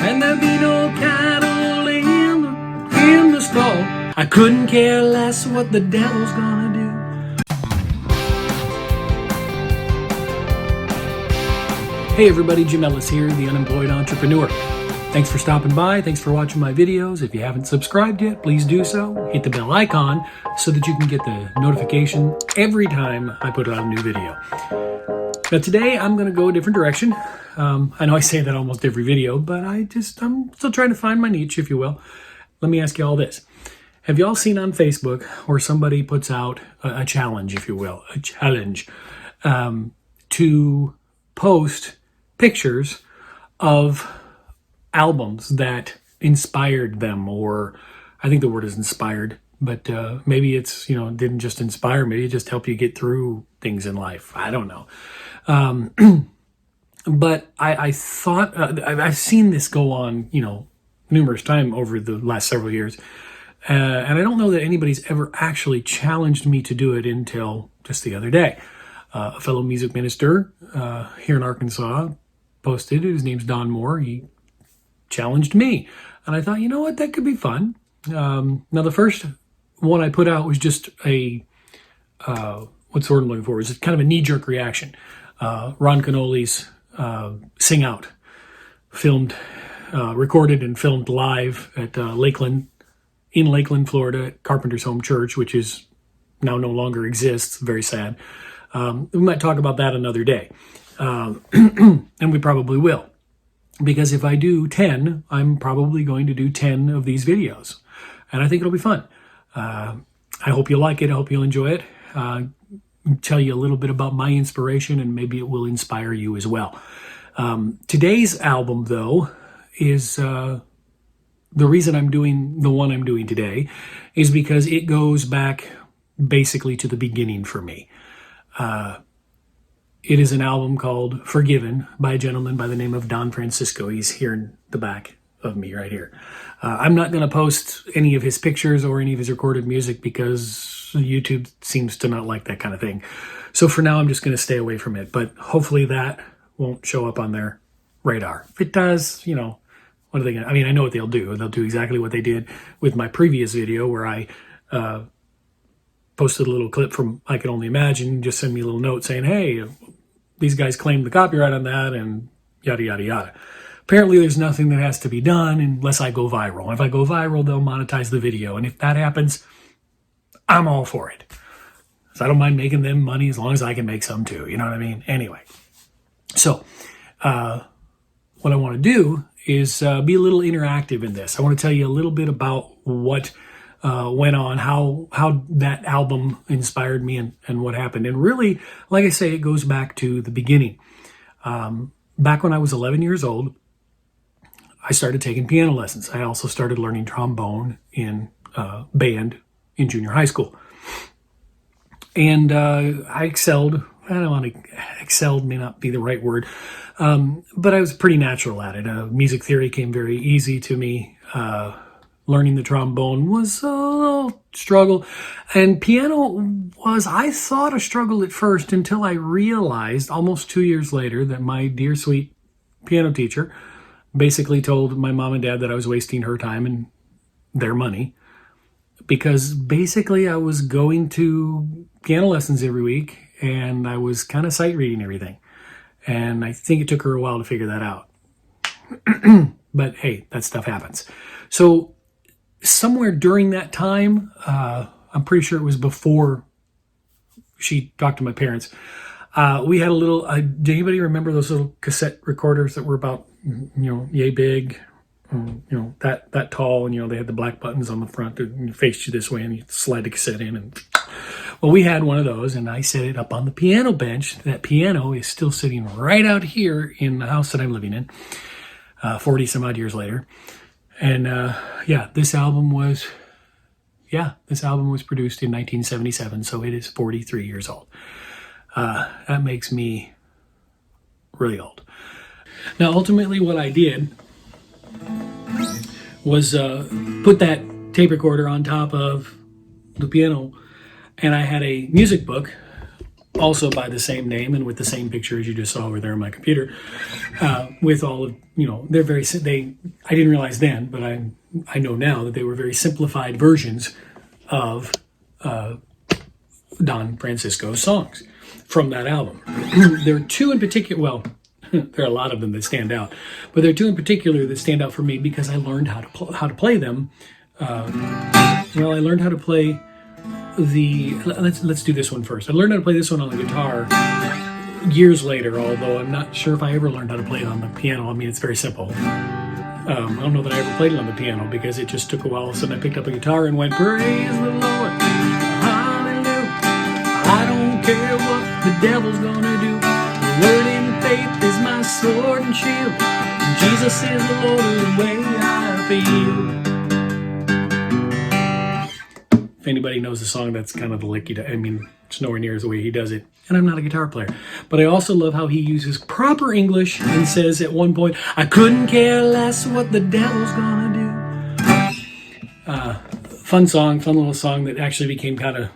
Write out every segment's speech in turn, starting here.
and there'd be no cattle in the stall. I couldn't care less what the devil's gonna do. Hey everybody, Jim Ellis here, the Unemployed Entrepreneur. Thanks for stopping by. Thanks for watching my videos. If you haven't subscribed yet, please do so. Hit the bell icon so that you can get the notification every time I put out a new video. Now today I'm going to go a different direction. I know I say that almost every video, but I'm still trying to find my niche, if you will. Let me ask you all this. Have you all seen on Facebook where somebody puts out a challenge, if you will, a challenge to post pictures of albums that inspired them, or I think the word is inspired, but maybe it's, didn't just inspire, maybe it just helped you get through things in life. I don't know. But I thought, I've seen this go on, numerous times over the last several years. And I don't know that anybody's ever actually challenged me to do it until just the other day. A fellow music minister here in Arkansas posted, his name's Don Moore, he challenged me. And I thought, you know what, that could be fun. Now the first one I put out was just a, what's the word I'm looking for? It was kind of a knee-jerk reaction. Ron Canoli's Sing Out, recorded and filmed live at Lakeland, Florida, at Carpenter's Home Church, which is now no longer exists. Very sad. We might talk about that another day. And we probably will. Because if I do 10, I'm probably going to do 10 of these videos. And I think it'll be fun. I hope you like it. I hope you'll enjoy it. Tell you a little bit about my inspiration, and maybe it will inspire you as well. Today's album, though, is the reason I'm doing the one I'm doing today is because it goes back basically to the beginning for me. It is an album called Forgiven by a gentleman by the name of Don Francisco. He's here in the back of me right here. I'm not going to post any of his pictures or any of his recorded music because YouTube seems to not like that kind of thing. So for now, I'm just going to stay away from it. But hopefully that won't show up on their radar. If it does, what are they going to... I know what they'll do. They'll do exactly what they did with my previous video where I posted a little clip from I Can Only Imagine, just send me a little note saying, hey, these guys claimed the copyright on that, and yada, yada, yada. Apparently there's nothing that has to be done unless I go viral. If I go viral, they'll monetize the video. And if that happens, I'm all for it. So I don't mind making them money as long as I can make some too. You know what I mean? Anyway, so what I want to do is be a little interactive in this. I want to tell you a little bit about what went on, how that album inspired me and what happened. And really, like I say, it goes back to the beginning. Back when I was 11 years old, I started taking piano lessons. I also started learning trombone in band in junior high school. And I excelled. I don't want to... Excelled may not be the right word. But I was pretty natural at it. Music theory came very easy to me. Learning the trombone was a little struggle. And piano was, I thought, a struggle at first until I realized almost 2 years later that my dear, sweet piano teacher basically told my mom and dad that I was wasting her time and their money because basically I was going to piano lessons every week and I was kind of sight reading everything. And I think it took her a while to figure that out. But hey, that stuff happens. So somewhere during that time, I'm pretty sure it was before she talked to my parents, we had a little, do anybody remember those little cassette recorders that were about, yay big, that tall, and, they had the black buttons on the front that faced you this way and you slide the cassette in. And well, we had one of those and I set it up on the piano bench. That piano is still sitting right out here in the house that I'm living in, 40 some odd years later. And this album was produced in 1977, so it is 43 years old. That makes me really old. Now, ultimately, what I did was put that tape recorder on top of the piano, and I had a music book also by the same name and with the same picture as you just saw over there on my computer, with all of, they're I didn't realize then, but I know now that they were very simplified versions of Don Francisco's songs from that album. There are two in particular, well, there are a lot of them that stand out, but there are two in particular that stand out for me because I learned how to play them. I learned how to play let's do this one first. I learned how to play this one on the guitar years later, although I'm not sure if I ever learned how to play it on the piano. I mean, it's very simple. I don't know that I ever played it on the piano because it just took a while. So I picked up a guitar and went, praise the Lord, hallelujah. I don't care what the devil's gonna do. The word in faith is my sword and shield. And Jesus is the Lord of the way I feel. If anybody knows the song, that's kind of the lick he does. I mean, it's nowhere near as the way he does it. And I'm not a guitar player. But I also love how he uses proper English and says at one point, I couldn't care less what the devil's gonna do. Fun little song that actually became kind of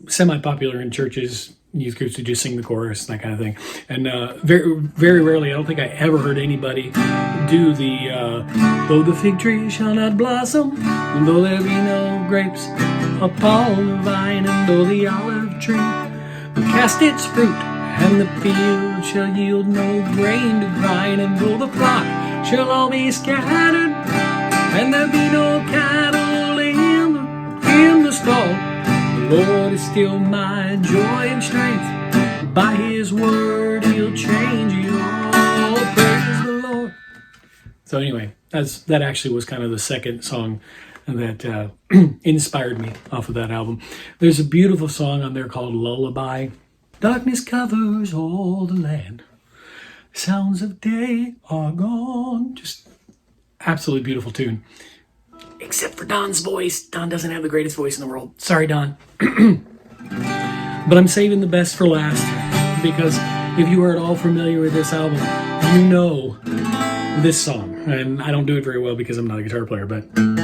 semi-popular in churches, youth groups who just sing the chorus and that kind of thing. And very, very rarely, I don't think I ever heard anybody do the though the fig tree shall not blossom, and though there be no grapes upon the vine, and though the olive tree will cast its fruit, and the field shall yield no grain to grind, and though the flock shall all be scattered, and there be no cattle in the stall, the Lord is still my joy and strength. By His word He'll change it all. Praise the Lord. So anyway, that actually was kind of the second song that inspired me off of that album. There's a beautiful song on there called Lullaby. Darkness covers all the land. Sounds of day are gone. Just absolutely beautiful tune. Except for Don's voice. Don doesn't have the greatest voice in the world. Sorry, Don. But I'm saving the best for last because if you are at all familiar with this album, you know this song. And I don't do it very well because I'm not a guitar player, but... And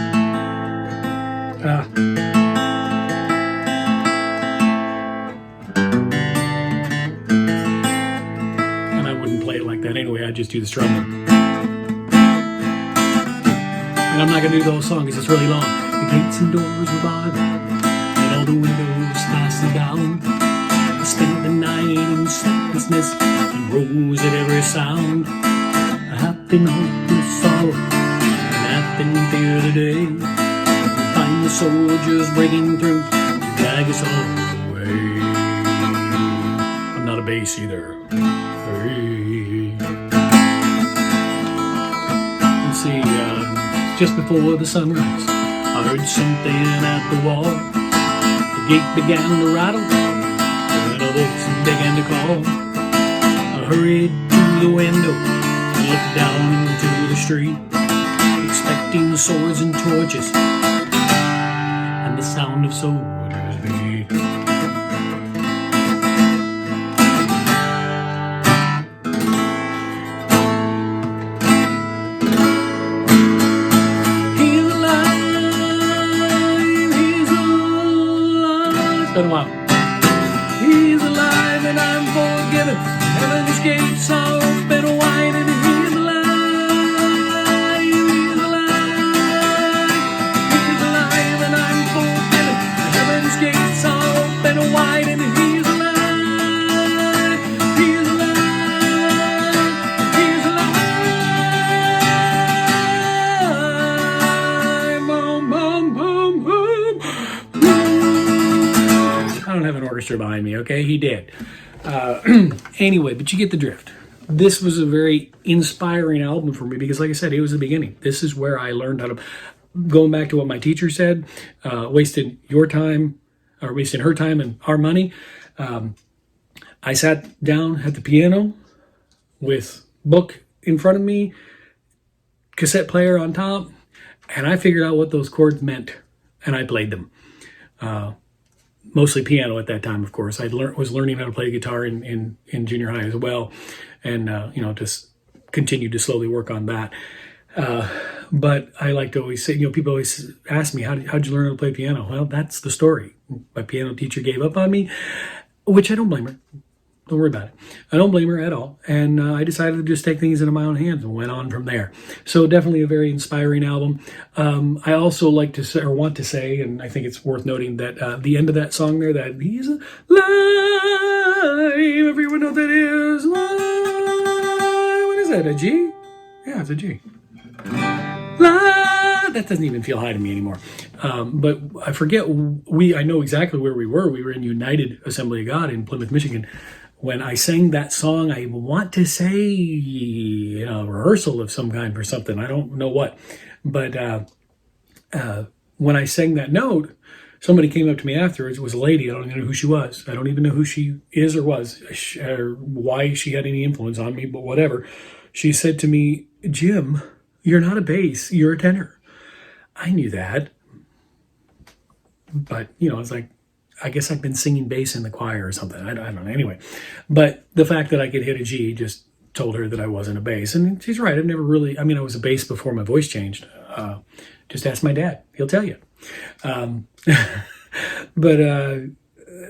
I wouldn't play it like that anyway, I'd just do the strumming. And I'm not going to do the whole song because it's really long. The gates and doors were barred, and all the windows fastened down. I spent the night in sleeplessness and rose at every sound. I have been hopeless sorrow, and I've been fear the day. Find the soldiers breaking through to drag us all away. I'm not a bass either. Hey. Let's see, just before the sunrise, I heard something at the wall. The gate began to rattle, and a voice began to call. I hurried to the window and looked down into the street, expecting swords and torches and the sound of soldiers' feet. He's alive, he's alive. It's been a while. He's alive and I'm forgiven. Heaven's gates are open wide and he's alive. He's alive. He's alive and I'm forgiven. Heaven's gates are open wide and he's alive. He's alive. He's alive. Boom, boom, boom, boom. I don't have an orchestra behind me, okay? He did. Anyway, but you get the drift. This was a very inspiring album for me because, like I said, it was the beginning. This is where I learned how to, going back to what my teacher said, wasting your time or wasting her time and our money. I sat down at the piano with book in front of me, cassette player on top, and I figured out what those chords meant, and I played them. Mostly piano at that time, of course. I was learning how to play guitar in junior high as well, and just continued to slowly work on that. But I like to always say, people always ask me, how'd you learn how to play piano? Well, that's the story. My piano teacher gave up on me, which I don't blame her. Don't worry about it. I don't blame her at all. And I decided to just take things into my own hands and went on from there. So definitely a very inspiring album. I also like to say, or want to say, and I think it's worth noting that the end of that song there, that he's alive. Everyone know what that is. Live. What is that? A G? Yeah, it's a G. That doesn't even feel high to me anymore. But I forget, I know exactly where we were. We were in United Assembly of God in Plymouth, Michigan. When I sang that song, I want to say a rehearsal of some kind for something. I don't know what. But when I sang that note, somebody came up to me afterwards. It was a lady. I don't even know who she was. I don't even know who she is or was, or why she had any influence on me, but whatever. She said to me, Jim, you're not a bass, you're a tenor. I knew that. But, it's like, I guess I've been singing bass in the choir or something. I don't know. Anyway, but the fact that I could hit a G just told her that I wasn't a bass. And she's right. I've never really, I was a bass before my voice changed. Just ask my dad. He'll tell you.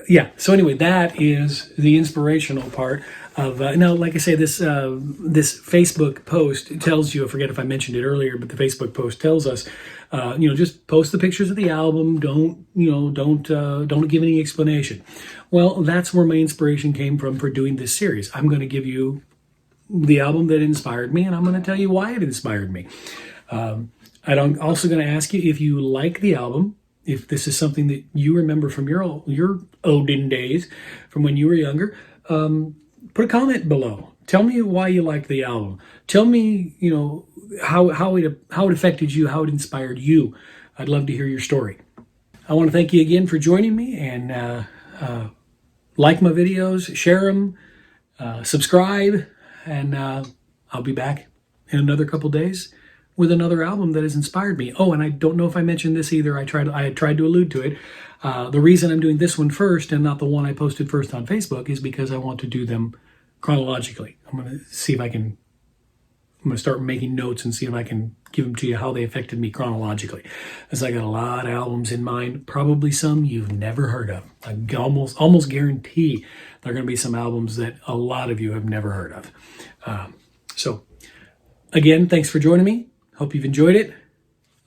Yeah. So anyway, that is the inspirational part of, now, like I say, this Facebook post tells you, I forget if I mentioned it earlier, but the Facebook post tells us, just post the pictures of the album. Don't give any explanation. Well, that's where my inspiration came from for doing this series. I'm going to give you the album that inspired me, and I'm going to tell you why it inspired me. I'm also going to ask you if you like the album, if this is something that you remember from your olden days, from when you were younger. Put a comment below. Tell me why you liked the album. Tell me, how it affected you, how it inspired you. I'd love to hear your story. I want to thank you again for joining me, and like my videos, share them, subscribe, and I'll be back in another couple days with another album that has inspired me. Oh, and I don't know if I mentioned this either. I had tried to allude to it. The reason I'm doing this one first and not the one I posted first on Facebook is because I want to do them chronologically. I'm going to start making notes and see if I can give them to you how they affected me chronologically. As I got a lot of albums in mind, probably some you've never heard of. I almost guarantee there are going to be some albums that a lot of you have never heard of. So again, thanks for joining me. Hope you've enjoyed it.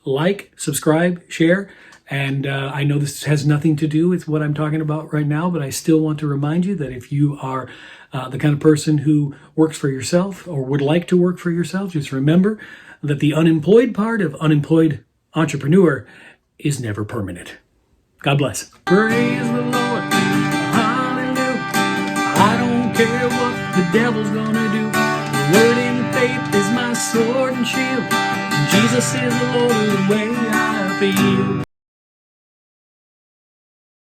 Like, subscribe, share. And I know this has nothing to do with what I'm talking about right now, but I still want to remind you that if you are the kind of person who works for yourself or would like to work for yourself, just remember that the unemployed part of unemployed entrepreneur is never permanent. God bless. Praise the Lord. Hallelujah. I don't care what the devil's gonna do. The word in faith is my sword and shield. Jesus is the Lord of the way I feel.